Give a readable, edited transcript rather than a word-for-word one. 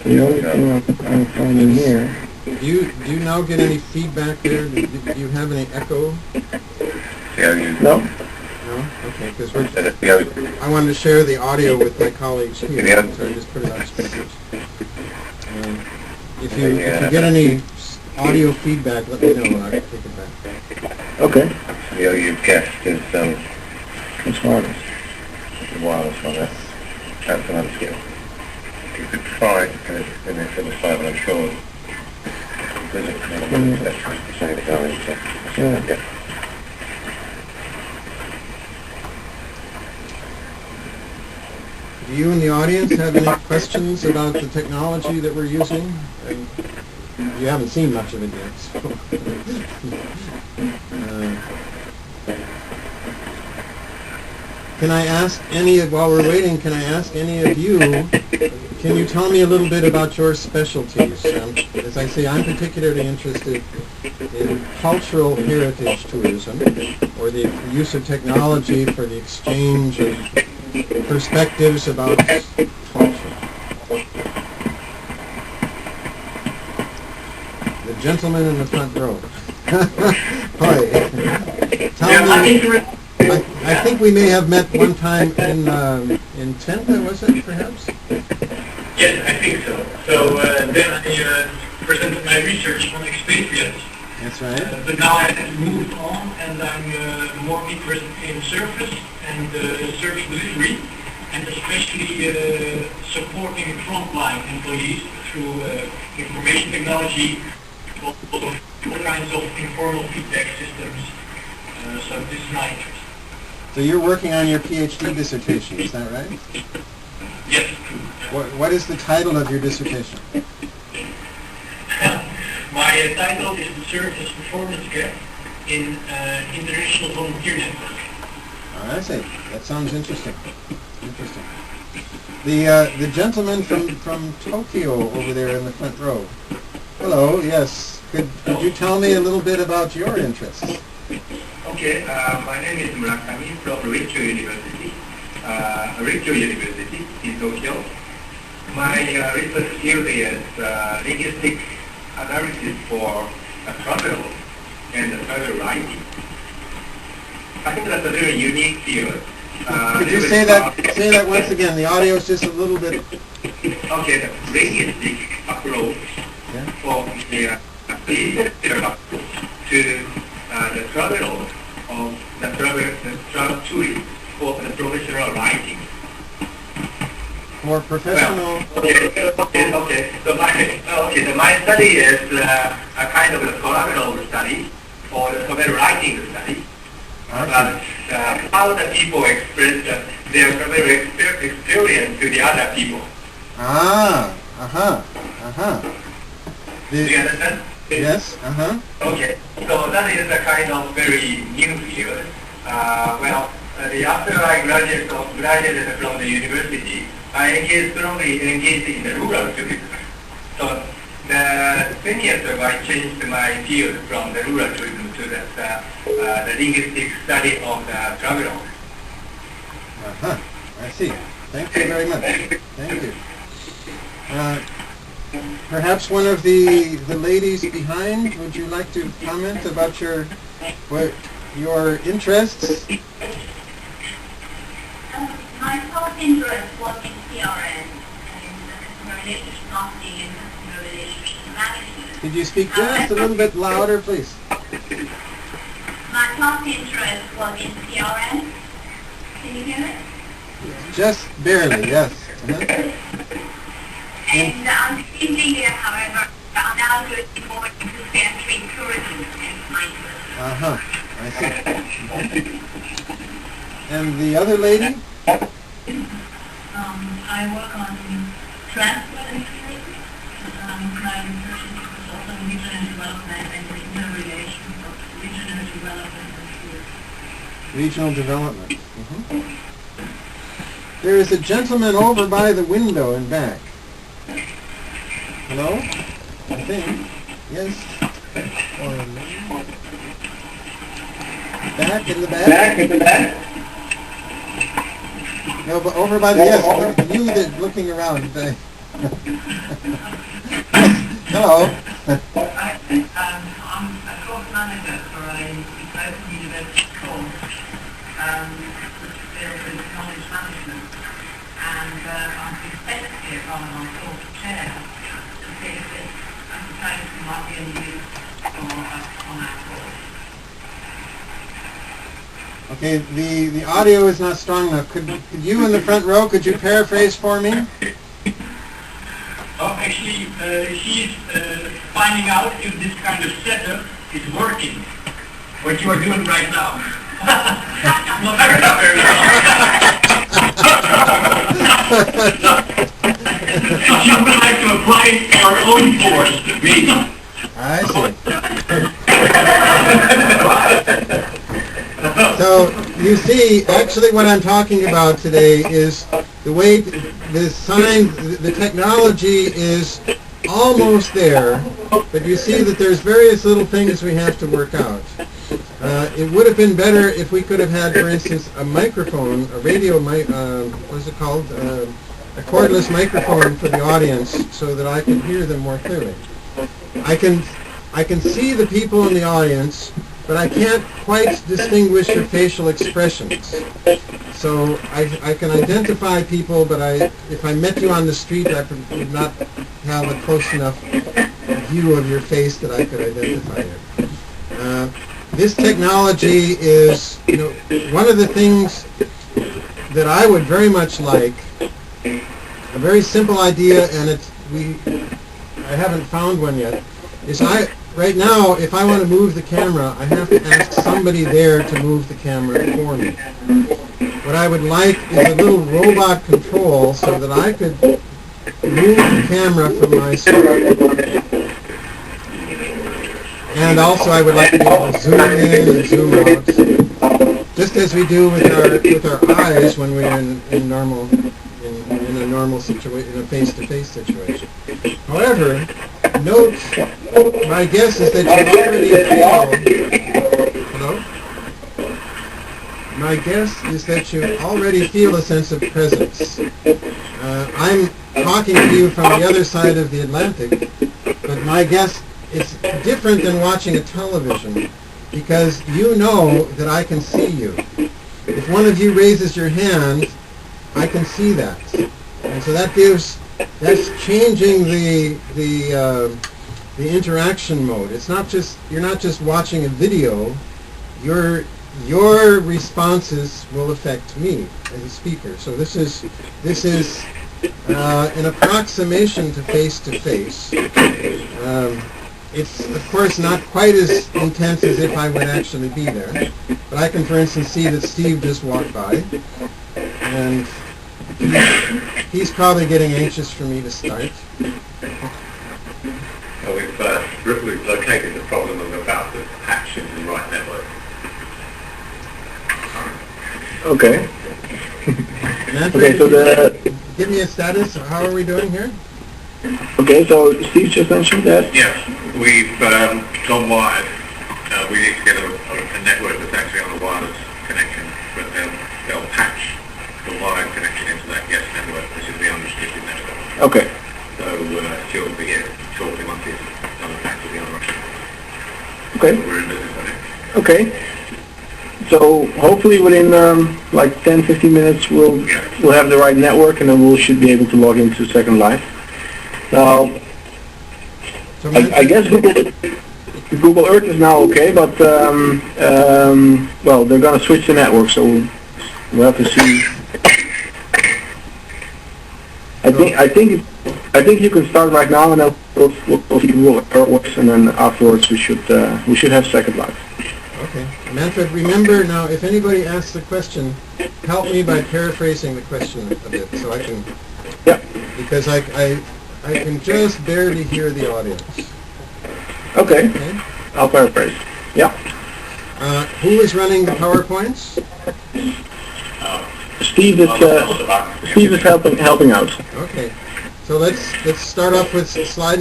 The only thing I'm finding here. Do you now get any feedback there? Do you have any echo? No. No? Okay, because I wanted to share the audio with my colleagues here, so I just put it on speakers. If you get any audio feedback, let me know and I can take it back. Okay. You've guessed is It's wireless. wireless on it. That's another skill. You could try it in this other side, I'm sure. Yeah. Do you in the audience have any questions about the technology that we're using? And you haven't seen much of it yet, so. Can I ask while we're waiting, can I ask any of you, can you tell me a little bit about your specialties? As I say, I'm particularly interested in cultural heritage tourism, or the use of technology for the exchange of perspectives about culture. The gentleman in the front row. Hi. Tell me. I think we may have met one time in Tenta, was it, perhaps? Yes, I think so. So then I presented my research on expatriates. That's right. But now I have moved on, and I'm more interested in service and service delivery, and especially supporting frontline employees through information technology, all kinds of informal feedback systems. So this is my interest. So you're working on your PhD dissertation, is that right? Yes. What is the title of your dissertation? My title is the Service Performance Gap in International Volunteer Network. I see. That sounds interesting. Interesting. The gentleman from Tokyo over there in the front row. Hello. Yes. Could you tell me a little bit about your interests? Okay. My name is Murakami from Rikyo University in Tokyo. My research field is linguistic analysis for travel and travel writing. I think that's a very unique field. Could you say that once again? The audio is just a little bit. Okay, the linguistic approach for the to the travel of the travel tourist for the professional writing. More professional. Okay. So my study is a kind of a collaborative study for the travel writing study. About how the people express their travel experience to the other people. Do you understand? Yes. Okay. So that is a kind of very new field. After I graduated from the university, I strongly engaged in the rural tourism. So the 10 years ago, I changed my field from the rural tourism to the linguistic study of the travelers. I see. Thank you very much. Thank you. Perhaps one of the ladies behind, would you like to comment about your interests? My first interest was in CRM and customer relationship marketing and customer relationship management. Could you speak just a little bit louder, please? My first interest was in CRM. Can you hear it? Just barely, yes. And I'm thinking, however, I'm now doing more into centering tourism and mindfulness. I see. And the other lady? I work on transport and tourism. My research is also regional development and interrelation of regional development and tourism. Regional development. There is a gentleman over by the window in back. Hello? I think. Yes. Back in the back? No, but over by the, yes, you that looking around. Hello. I'm a course manager for a open university course which deals with knowledge management, and I'm expected here on my course chair to see if this application might be any use for us on our course. Okay, the audio is not strong enough. Could you in the front row, could you paraphrase for me? Oh, actually, she's finding out if this kind of setup is working. What you are doing right now. Not very She would like to apply it to her own course, maybe. I see. So, you see, actually what I'm talking about today is the way the technology is almost there, but you see that there's various little things we have to work out. It would have been better if we could have had, for instance, a microphone, a radio, what is it called? A cordless microphone for the audience so that I can hear them more clearly. I can see the people in the audience, but I can't quite distinguish your facial expressions. So I can identify people, but if I met you on the street, I would not have a close enough view of your face that I could identify you. This technology is, one of the things that I would very much like, a very simple idea, and I haven't found one yet, is right now, if I want to move the camera, I have to ask somebody there to move the camera for me. What I would like is a little robot control so that I could move the camera from my side. And also I would like to be able to zoom in and zoom out, just as we do with our eyes when we're in a normal situation, in a face-to-face situation. However, note, my guess is that you already feel, hello? My guess is that you already feel a sense of presence. I'm talking to you from the other side of the Atlantic, but my guess is different than watching a television, because you know that I can see you. If one of you raises your hand, I can see that. And so that's changing the interaction mode. It's not just, you're not just watching a video, your responses will affect me as a speaker. So this is an approximation to face-to-face. It's, of course, not quite as intense as if I would actually be there. But I can, for instance, see that Steve just walked by. And he's probably getting anxious for me to start. Well, we've located the problem about the patch in the right network. Okay. Manfred, Okay, so give me a status. How are we doing here? Okay, so Steve just mentioned that. Yes, we've gone wired. We need to get a network that's actually on a wireless connection, but they'll patch the wired connection into that guest network, which is the unrestricted network. Okay. So she'll be here shortly once it's done the patch of the unrestricted. Okay. So we're in business, I think. Okay. So hopefully within like 10-15 minutes we'll have the right network, and then we should be able to log into Second Life. Now, So I guess Google Earth is now okay, but well, they're gonna switch the network, so we'll have to see. I think you can start right now, and then we'll see Google Earth works, and then afterwards we should have Second Life. Okay. Manfred, remember now, if anybody asks a question, help me by paraphrasing the question a bit, so I can... Yeah. Because I can just barely hear the audience. Okay. Okay? I'll paraphrase. Yeah. Who is running the PowerPoints? Steve is helping out. Okay. So let's start off with slide